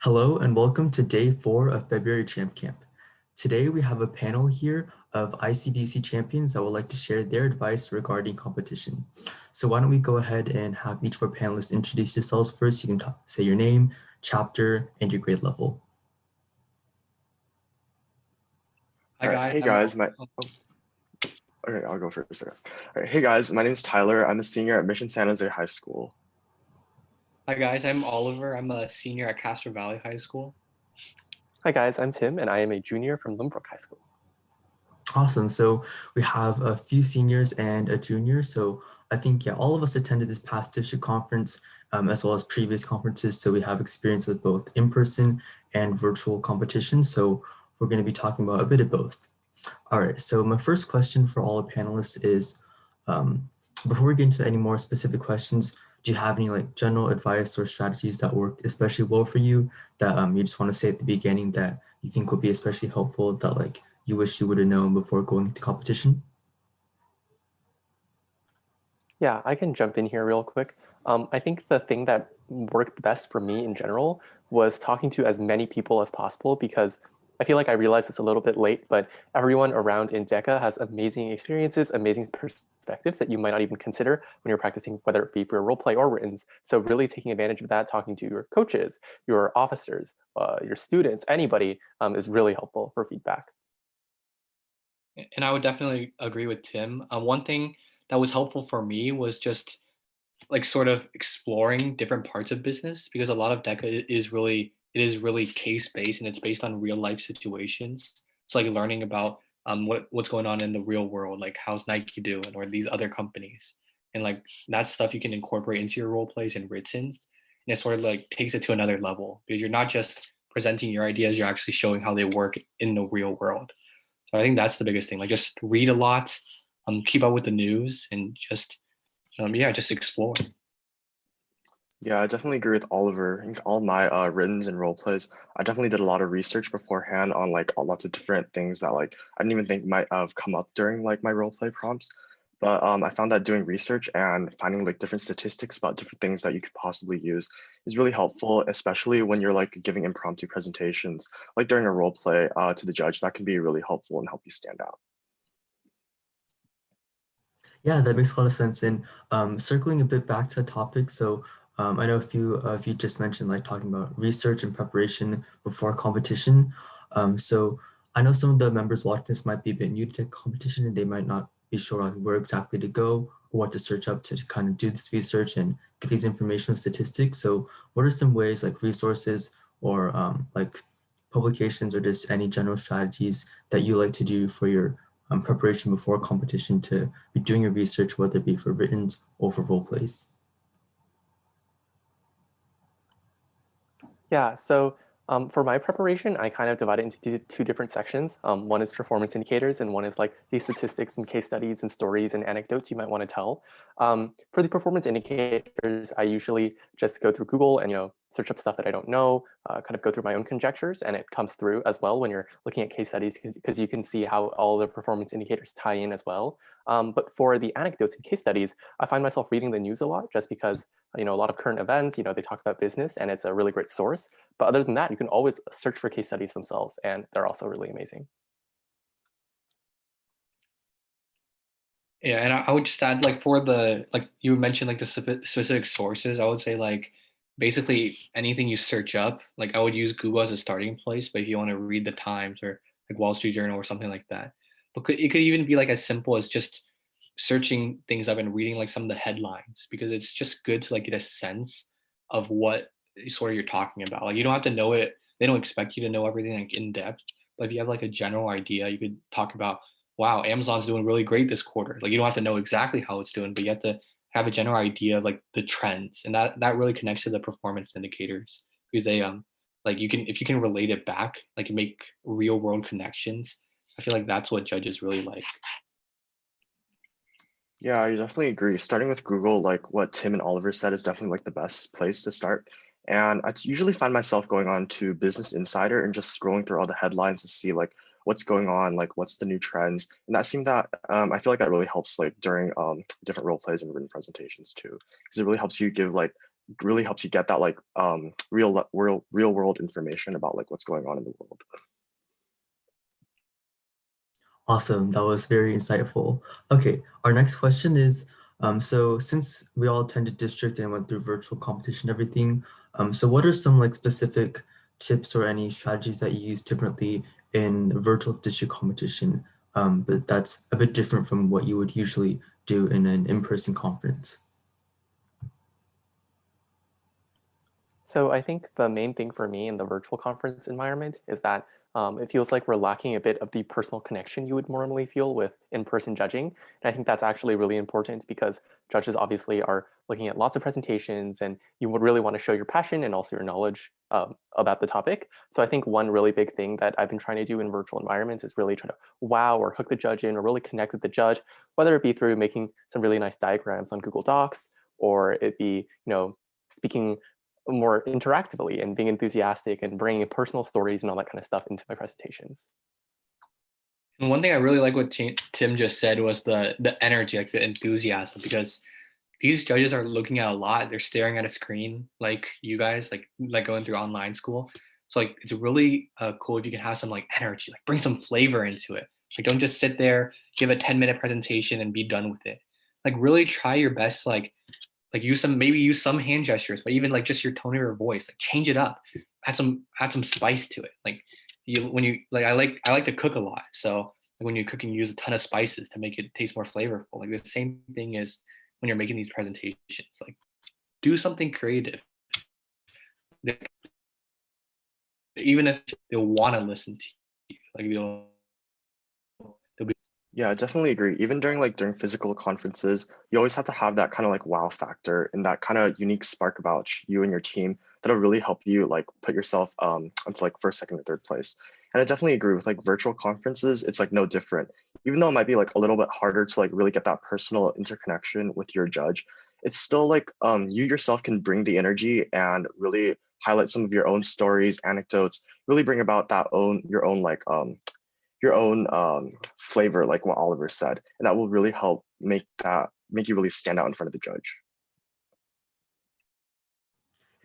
Hello and welcome to day 4 of February Champ Camp. Today we have a panel here of ICDC champions that would like to share their advice regarding competition. So why don't we go ahead and have each of our panelists introduce yourselves first. You can say your name, chapter, and your grade level. Hi guys. Hey guys, okay, I'll go first, I guess. All right, hey guys, my name is Tyler. I'm a senior at Mission San Jose High School. Hi guys, I'm Oliver. I'm a senior at Castro Valley High School. Hi guys, I'm Tim and I am a junior from Limbrook High School. Awesome. So we have a few seniors and a junior. So I think, all of us attended this past district conference as well as previous conferences. So we have experience with both in-person and virtual competition. So we're going to be talking about a bit of both. All right. So my first question for all the panelists is, before we get into any more specific questions, do you have any general advice or strategies that work especially well for you that you just want to say at the beginning that you think would be especially helpful that you wish you would have known before going to competition? Yeah, I can jump in here real quick. I think the thing that worked best for me in general was talking to as many people as possible, because I feel like I realized it's a little bit late, but everyone around in DECA has amazing experiences, amazing perspectives that you might not even consider when you're practicing, whether it be for role play or writtens. So really taking advantage of that, talking to your coaches, your officers, your students, anybody is really helpful for feedback. And I would definitely agree with Tim. One thing that was helpful for me was just sort of exploring different parts of business, because a lot of DECA is really case based and it's based on real life situations. So learning about what's going on in the real world, like how's Nike doing or these other companies, and that stuff you can incorporate into your role plays and writtens, and it sort of takes it to another level, because you're not just presenting your ideas, you're actually showing how they work in the real world. So I think that's the biggest thing. Just read a lot, keep up with the news, and just explore. Yeah, I definitely agree with Oliver. I think all my writtens and role plays, I definitely did a lot of research beforehand on lots of different things that I didn't even think might have come up during my role play prompts. But I found that doing research and finding different statistics about different things that you could possibly use is really helpful, especially when you're giving impromptu presentations, during a role play to the judge. That can be really helpful and help you stand out. Yeah, that makes a lot of sense. And circling a bit back to the topic, so I know a few of you just mentioned talking about research and preparation before competition. So I know some of the members watching this might be a bit new to competition and they might not be sure on where exactly to go or what to search up to kind of do this research and get these information and statistics. So what are some ways, resources or publications or just any general strategies that you like to do for your preparation before competition to be doing your research, whether it be for written or for role plays? Yeah, so for my preparation, I kind of divide it into two different sections. One is performance indicators, and one is the statistics and case studies and stories and anecdotes you might want to tell. For the performance indicators, I usually just go through Google and search up stuff that I don't know, kind of go through my own conjectures, and it comes through as well when you're looking at case studies, because you can see how all the performance indicators tie in as well. But for the anecdotes and case studies, I find myself reading the news a lot, just because a lot of current events, they talk about business and it's a really great source. But other than that, you can always search for case studies themselves, and they're also really amazing. Yeah, and I would just add for the you mentioned the specific sources. I would say basically anything you search up. I would use Google as a starting place, but if you want to read the Times or Wall Street Journal or something like that, but it could even be as simple as just searching things up and reading some of the headlines, because it's just good to get a sense of what sort of you're talking about. You don't have to know it. They don't expect you to know everything in depth, but if you have a general idea, you could talk about, wow, Amazon's doing really great this quarter. You don't have to know exactly how it's doing, but you have to have a general idea of the trends, and that really connects to the performance indicators, because they you can, if you can relate it back, make real world connections. I feel that's what judges really like. Yeah, I definitely agree. Starting with Google, what Tim and Oliver said, is definitely the best place to start. And I usually find myself going on to Business Insider and just scrolling through all the headlines to see what's going on, what's the new trends. And that seemed that I feel that really helps during different role plays and written presentations too, because it really helps you give really helps you get that like real world information about like what's going on in the world. Awesome, that was very insightful. Okay, our next question is, so since we all attended district and went through virtual competition and everything, so what are some like specific tips or any strategies that you use differently in virtual district competition, but that's a bit different from what you would usually do in an in-person conference? So I think the main thing for me in the virtual conference environment is that it feels like we're lacking a bit of the personal connection you would normally feel with in-person judging. And I think that's actually really important because judges obviously are looking at lots of presentations and you would really want to show your passion and also your knowledge about the topic. So I think one really big thing that I've been trying to do in virtual environments is really try to wow or hook the judge in or really connect with the judge, whether it be through making some really nice diagrams on Google Docs or it be, speaking more interactively and being enthusiastic and bringing personal stories and all that kind of stuff into my presentations. And one thing I really like what Tim just said was the energy, like the enthusiasm, because these judges are looking at a lot. They're staring at a screen like you guys, like going through online school. So like it's really cool if you can have some like energy, like bring some flavor into it. Like don't just sit there, give a 10-minute presentation and be done with it. Like really try your best to like use some hand gestures, but even like just your tone of your voice, like change it up, add some spice to it. Like I like to cook a lot, so like when you're cooking, you use a ton of spices to make it taste more flavorful. Like the same thing is when you're making these presentations, like do something creative. Even if they'll want to listen to you, like they'll be. Yeah, I definitely agree. Even during physical conferences, you always have to have that kind of like wow factor and that kind of unique spark about you and your team that'll really help you like put yourself onto like first, second, or third place. And I definitely agree with like virtual conferences, it's like no different. Even though it might be like a little bit harder to like really get that personal interconnection with your judge, it's still like you yourself can bring the energy and really highlight some of your own stories, anecdotes, really bring about your own flavor, like what Oliver said, and that will really help make you really stand out in front of the judge.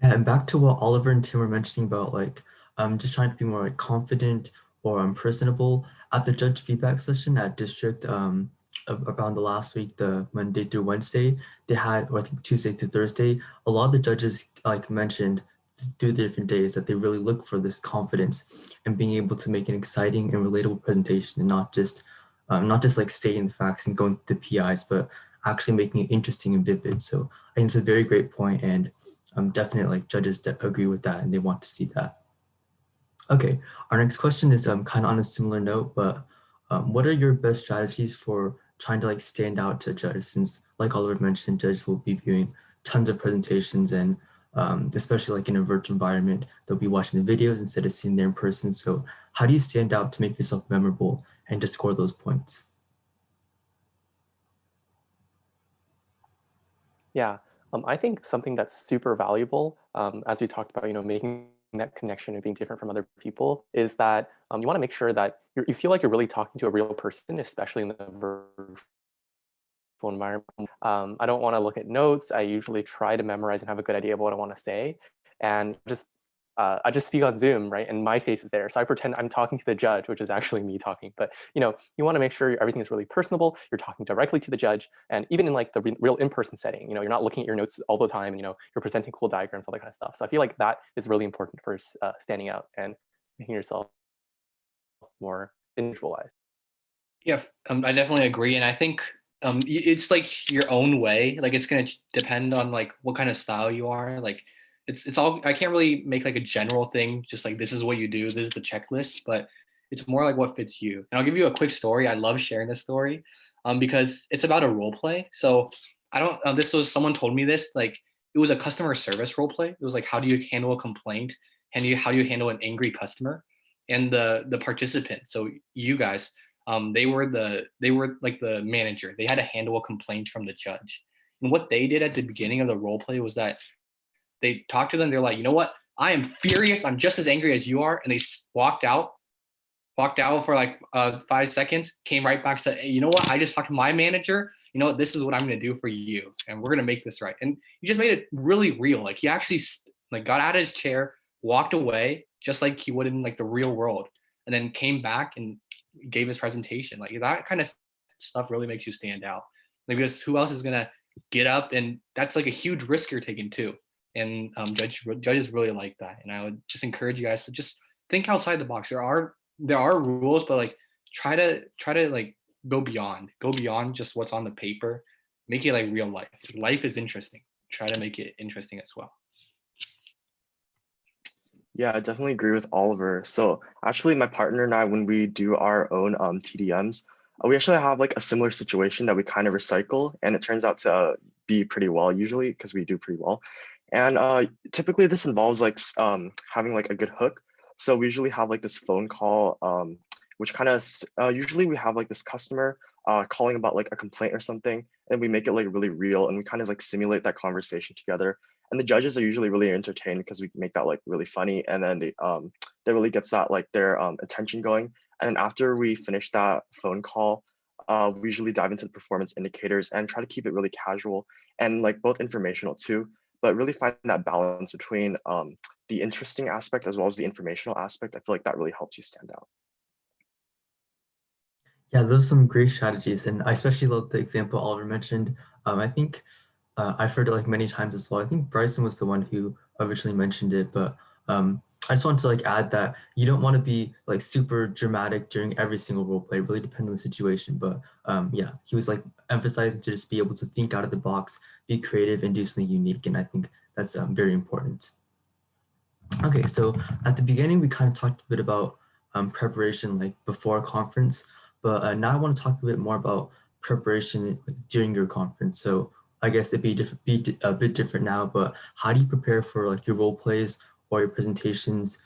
Yeah, and back to what Oliver and Tim were mentioning about like just trying to be more like confident or personable. At the judge feedback session at district around the last week, the Monday through Wednesday, they had, or I think Tuesday through Thursday, a lot of the judges like mentioned through the different days that they really look for this confidence and being able to make an exciting and relatable presentation and not just like stating the facts and going to the PIs, but actually making it interesting and vivid. So I think it's a very great point, and definitely like judges agree with that and they want to see that. Okay, our next question is kind of on a similar note, but what are your best strategies for trying to like stand out to judges? Since like Oliver mentioned, judges will be viewing tons of presentations and especially like in a virtual environment, they'll be watching the videos instead of seeing them in person. So how do you stand out to make yourself memorable and to score those points? Yeah, I think something that's super valuable, as we talked about, making that connection and being different from other people, is that you want to make sure that you feel like you're really talking to a real person, especially in the virtual environment. I don't want to look at notes. I usually try to memorize and have a good idea of what I want to say, and I just speak on Zoom, right? And my face is there. So I pretend I'm talking to the judge, which is actually me talking. But you want to make sure everything is really personable. You're talking directly to the judge. And even in like the real in-person setting, you're not looking at your notes all the time. You're presenting cool diagrams, all that kind of stuff. So I feel like that is really important for standing out and making yourself more individualized. Yeah, I definitely agree, and I think it's like your own way. Like it's gonna depend on like what kind of style you are. Like it's all. I can't really make like a general thing. Just like this is what you do. This is the checklist, but it's more like what fits you. And I'll give you a quick story. I love sharing this story, because it's about a role play. So I don't. This was someone told me this. Like it was a customer service role play. It was like how do you handle a complaint? And how do you handle an angry customer? And the participant. So you guys they were like the manager. They had to handle a complaint from the judge. And what they did at the beginning of the role play was that they talked to them. They're like, you know what? I am furious. I'm just as angry as you are. And they walked walked out for like 5 seconds, came right back, said, hey, you know what? I just talked to my manager. You know what? This is what I'm going to do for you. And we're going to make this right. And he just made it really real. Like he actually like got out of his chair, walked away just like he would in like the real world, and then came back and gave his presentation. Like that kind of stuff really makes you stand out. Like because who else is going to get up? And that's like a huge risk you're taking too. And judges really like that. And I would just encourage you guys to just think outside the box. There are rules, but like try to like go beyond just what's on the paper. Make it like real life. Life is interesting. Try to make it interesting as well. Yeah, I definitely agree with Oliver. So actually my partner and I, when we do our own TDMs, we actually have like a similar situation that we kind of recycle, and it turns out to be pretty well usually because we do pretty well. And typically this involves like having like a good hook. So we usually have like this phone call, which kind of usually we have like this customer calling about like a complaint or something, and we make it like really real, and we kind of like simulate that conversation together. And the judges are usually really entertained because we make that like really funny, and then they really gets that like their attention going. And then after we finish that phone call, we usually dive into the performance indicators and try to keep it really casual and like both informational too, but really find that balance between the interesting aspect as well as the informational aspect. I feel like that really helps you stand out. Yeah, those are some great strategies, and I especially love the example Oliver mentioned. I think I've heard it like many times as well. I think Bryson was the one who originally mentioned it, but I just want to like add that you don't want to be like super dramatic during every single role play. It really depends on the situation. But yeah, he was like emphasizing to just be able to think out of the box, be creative, and do something unique. And I think that's very important. Okay, so at the beginning, we kind of talked a bit about preparation like before a conference, but now I want to talk a bit more about preparation during your conference. So I guess it'd be a bit different now, but how do you prepare for like your role plays or your presentations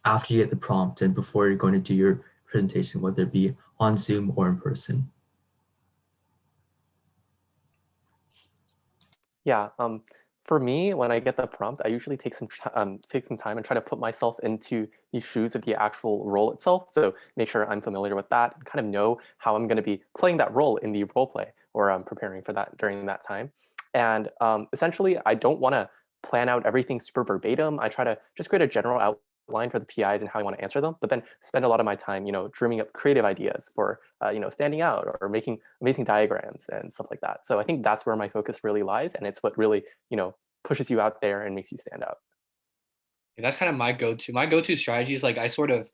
after you get the prompt and before you're going to do your presentation, whether it be on Zoom or in person? Yeah, for me, when I get the prompt, I usually take some time and try to put myself into the shoes of the actual role itself. So make sure I'm familiar with that and kind of know how I'm going to be playing that role in the role play, or preparing for that during that time. And essentially, I don't want to plan out everything super verbatim. I try to just create a general outline for the PIs and how I want to answer them, but then spend a lot of my time, dreaming up creative ideas for, standing out or making amazing diagrams and stuff like that. So I think that's where my focus really lies, and it's what really, pushes you out there and makes you stand out. And that's kind of my go-to. My go-to strategy is like I sort of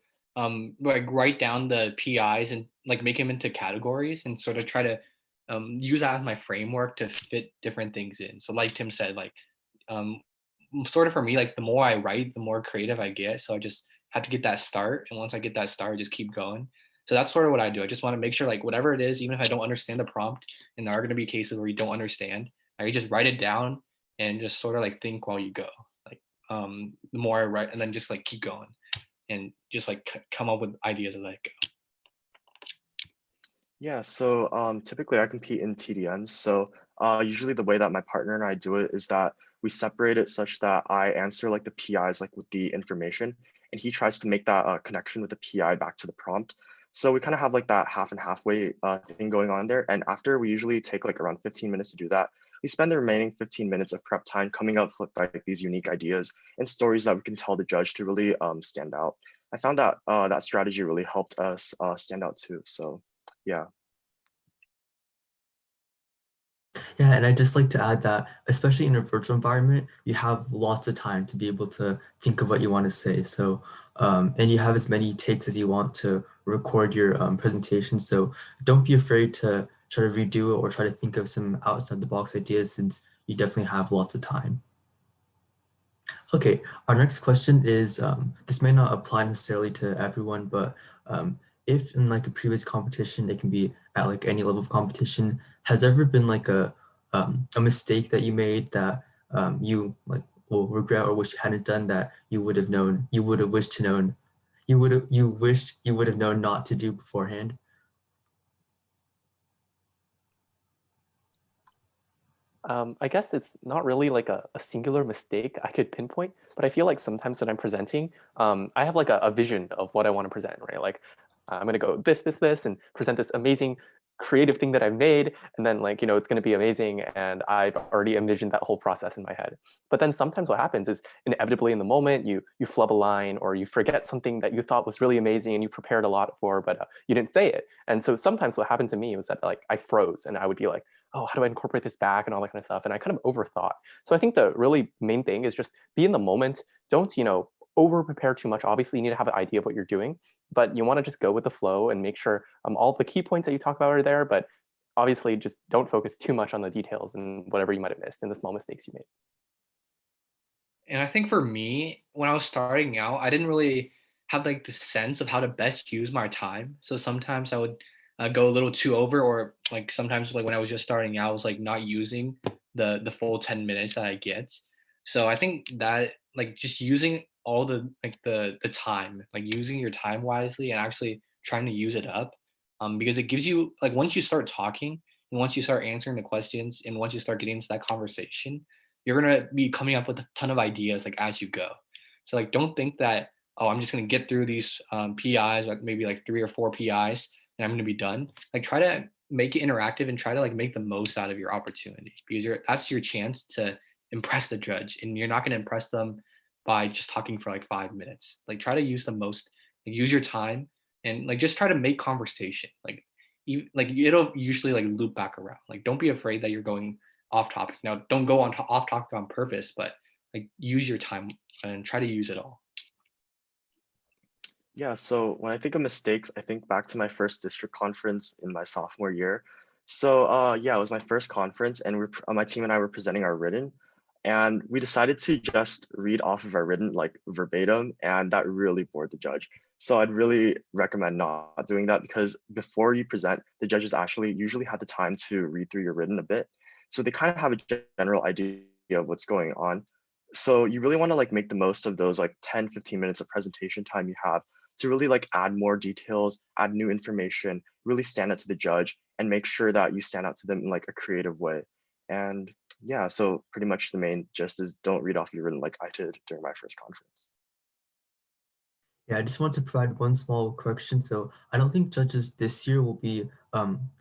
like write down the PIs and like make them into categories and sort of try to use that as my framework to fit different things in. So like Tim said, like sort of for me, like the more I write, the more creative I get. So I just have to get that start. And once I get that start, I just keep going. So that's sort of what I do. I just want to make sure like whatever it is, even if I don't understand the prompt, and there are going to be cases where you don't understand, I just write it down and just sort of like think while you go. Like the more I write, and then just like keep going and just like come up with ideas as I go. Yeah, so typically I compete in TDMs. So usually the way that my partner and I do it is that we separate it such that I answer like the PIs like with the information, and he tries to make that connection with the PI back to the prompt. So we kind of have like that half and halfway thing going on there. And after we usually take like around 15 minutes to do that, we spend the remaining 15 minutes of prep time coming up with like these unique ideas and stories that we can tell the judge to really stand out. I found that that strategy really helped us stand out too. So yeah. Yeah, and I'd just like to add that, especially in a virtual environment, you have lots of time to be able to think of what you want to say. So, and you have as many takes as you want to record your presentation. So don't be afraid to try to redo it or try to think of some outside the box ideas, since you definitely have lots of time. Okay, our next question is, this may not apply necessarily to everyone, but if in like a previous competition, it can be at like any level of competition, has there ever been like a mistake that you made that you like will regret or wish you hadn't done, that you would have known, you would have wished to known, you wished you would have known not to do beforehand? I guess it's not really like a singular mistake I could pinpoint, but I feel like sometimes when I'm presenting, I have like a vision of what I want to present, right? Like I'm going to go this, and present this amazing creative thing that I've made. And then like, it's going to be amazing. And I've already envisioned that whole process in my head. But then sometimes what happens is inevitably in the moment, you flub a line or you forget something that you thought was really amazing and you prepared a lot for, but you didn't say it. And so sometimes what happened to me was that like I froze and I would be like, oh, how do I incorporate this back and all that kind of stuff? And I kind of overthought. So I think the really main thing is just be in the moment. Don't, over prepare too much. Obviously, you need to have an idea of what you're doing, but you want to just go with the flow and make sure all of the key points that you talk about are there. But obviously, just don't focus too much on the details and whatever you might have missed and the small mistakes you made. And I think for me, when I was starting out, I didn't really have like the sense of how to best use my time. So sometimes I would go a little too over, or like sometimes like when I was just starting out, I was like not using the full 10 minutes that I get. So I think that like just using all the like the time, like using your time wisely and actually trying to use it up, because it gives you like once you start talking and once you start answering the questions and once you start getting into that conversation, you're gonna be coming up with a ton of ideas like as you go. So like don't think that, oh, I'm just gonna get through these PIs, like maybe like 3 or 4 PIs, and I'm gonna be done. Like try to make it interactive and try to like make the most out of your opportunity, because that's your chance to impress the judge, and you're not gonna impress them by just talking for like 5 minutes. Like try to use the most, like use your time and like just try to make conversation. Like you like it'll usually like loop back around. Like don't be afraid that you're going off topic. Now, don't go on off topic on purpose, but like use your time and try to use it all. Yeah, so when I think of mistakes, I think back to my first district conference in my sophomore year. So yeah, it was my first conference, and my team and I were presenting our written, and we decided to just read off of our written like verbatim, and that really bored the judge. So I'd really recommend not doing that, because before you present, the judges actually usually had the time to read through your written a bit. So they kind of have a general idea of what's going on. So you really want to like make the most of those like 10, 15 minutes of presentation time you have to really like add more details, add new information, really stand out to the judge and make sure that you stand out to them in like a creative way. And yeah, so pretty much the main gist is don't read off your written like I did during my first conference. Yeah, I just want to provide one small correction. So I don't think judges this year will be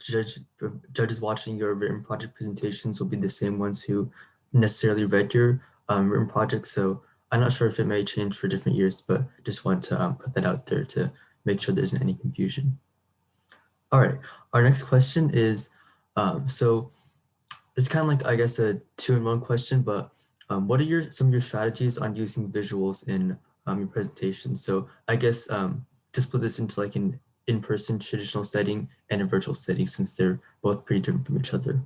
judges watching your written project presentations will be the same ones who necessarily read your written project. So I'm not sure if it may change for different years, but just want to put that out there to make sure there isn't any confusion. All right, our next question is, so it's kind of like, I guess, a two-in-one question, but what are some of your strategies on using visuals in your presentation? So I guess to split this into like an in-person traditional setting and a virtual setting, since they're both pretty different from each other.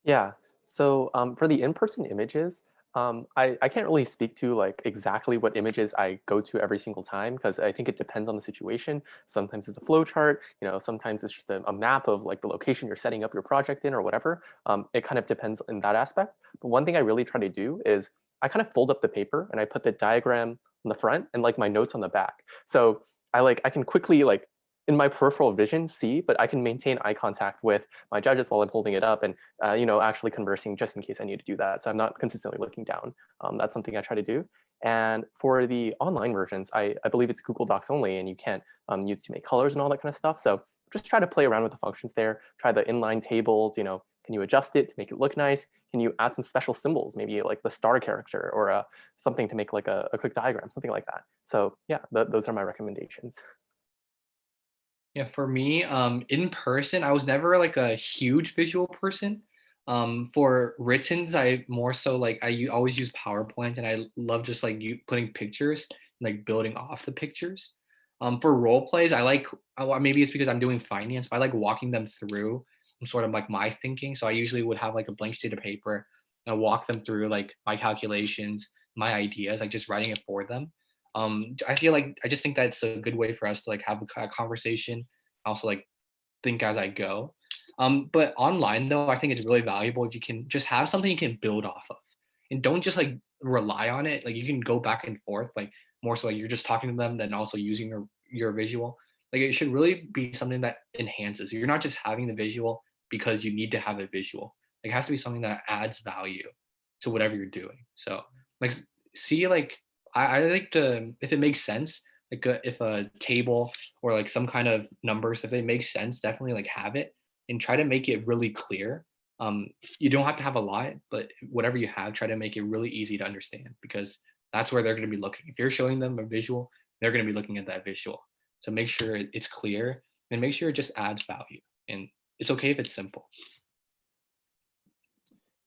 Yeah. So for the in-person images, I can't really speak to like exactly what images I go to every single time, because I think it depends on the situation. Sometimes it's a flow chart, sometimes it's just a map of like the location you're setting up your project in or whatever. It kind of depends in that aspect. But one thing I really try to do is I kind of fold up the paper and I put the diagram on the front and like my notes on the back. So I can quickly like in my peripheral vision see, but I can maintain eye contact with my judges while I'm holding it up and actually conversing just in case I need to do that. So I'm not consistently looking down. That's something I try to do. And for the online versions, I believe it's Google Docs only, and you can't use too many colors and all that kind of stuff. So just try to play around with the functions there. Try the inline tables. Can you adjust it to make it look nice? Can you add some special symbols, maybe like the star character or something to make like a quick diagram, something like that. So yeah, those are my recommendations. Yeah, for me, in person, I was never like a huge visual person. For writtens, I more so like always use PowerPoint, and I love just like you putting pictures and like building off the pictures. For role plays, maybe it's because I'm doing finance, but I like walking them through sort of like my thinking. So I usually would have like a blank sheet of paper and I walk them through like my calculations, my ideas, like just writing it for them. I feel like I just think that's a good way for us to like have a conversation, also like think as I go. But online though, I think it's really valuable if you can just have something you can build off of, and don't just like rely on it. Like you can go back and forth, like more so like you're just talking to them, then also using your visual. Like it should really be something that enhances. You're not just having the visual because you need to have a visual. Like, it has to be something that adds value to whatever you're doing. So like see like I like to, if it makes sense, like if a table or like some kind of numbers, if they make sense, definitely like have it and try to make it really clear. Um, you don't have to have a lot, but whatever you have, try to make it really easy to understand because that's where they're going to be looking. If you're showing them a visual, they're going to be looking at that visual. So make sure it's clear and make sure it just adds value. And it's okay if it's simple.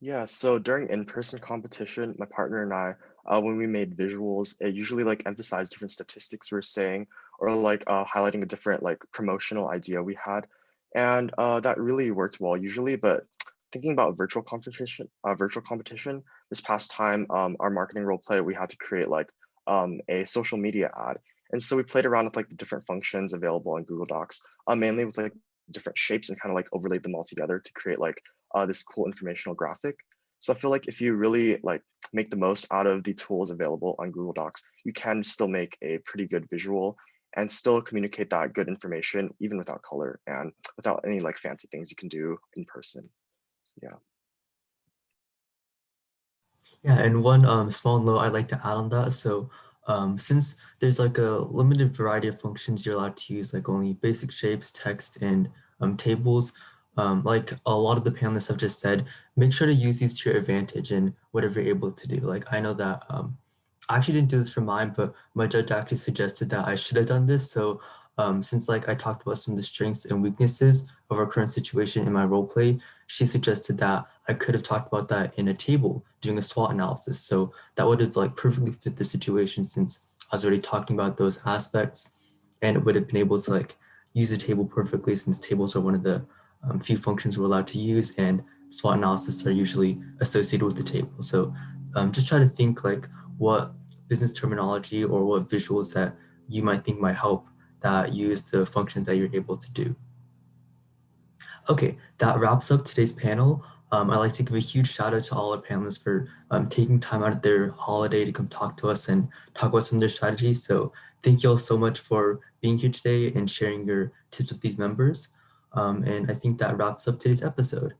Yeah, so during in-person competition, my partner and I, when we made visuals, it usually like emphasized different statistics we were saying, or like highlighting a different like promotional idea we had, and that really worked well usually. But thinking about virtual competition, this past time, our marketing role play, we had to create like a social media ad, and so we played around with like the different functions available on Google Docs, mainly with like different shapes and kind of like overlaid them all together to create like this cool informational graphic. So I feel like if you really like make the most out of the tools available on Google Docs, you can still make a pretty good visual and still communicate that good information even without color and without any like fancy things you can do in person. Yeah. Yeah, and one small note I'd like to add on that. So since there's like a limited variety of functions you're allowed to use, like only basic shapes, text, and tables, like a lot of the panelists have just said, make sure to use these to your advantage in whatever you're able to do. Like I know that I actually didn't do this for mine, but my judge actually suggested that I should have done this. So since like I talked about some of the strengths and weaknesses of our current situation in my role play, she suggested that I could have talked about that in a table doing a SWOT analysis. So that would have like perfectly fit the situation since I was already talking about those aspects and it would have been able to like use the table perfectly since tables are one of the few functions we're allowed to use and SWOT analysis are usually associated with the table. So just try to think like what business terminology or what visuals that you might think might help that use the functions that you're able to do. Okay, that wraps up today's panel. I'd like to give a huge shout out to all our panelists for taking time out of their holiday to come talk to us and talk about some of their strategies. So thank you all so much for being here today and sharing your tips with these members. And I think that wraps up today's episode.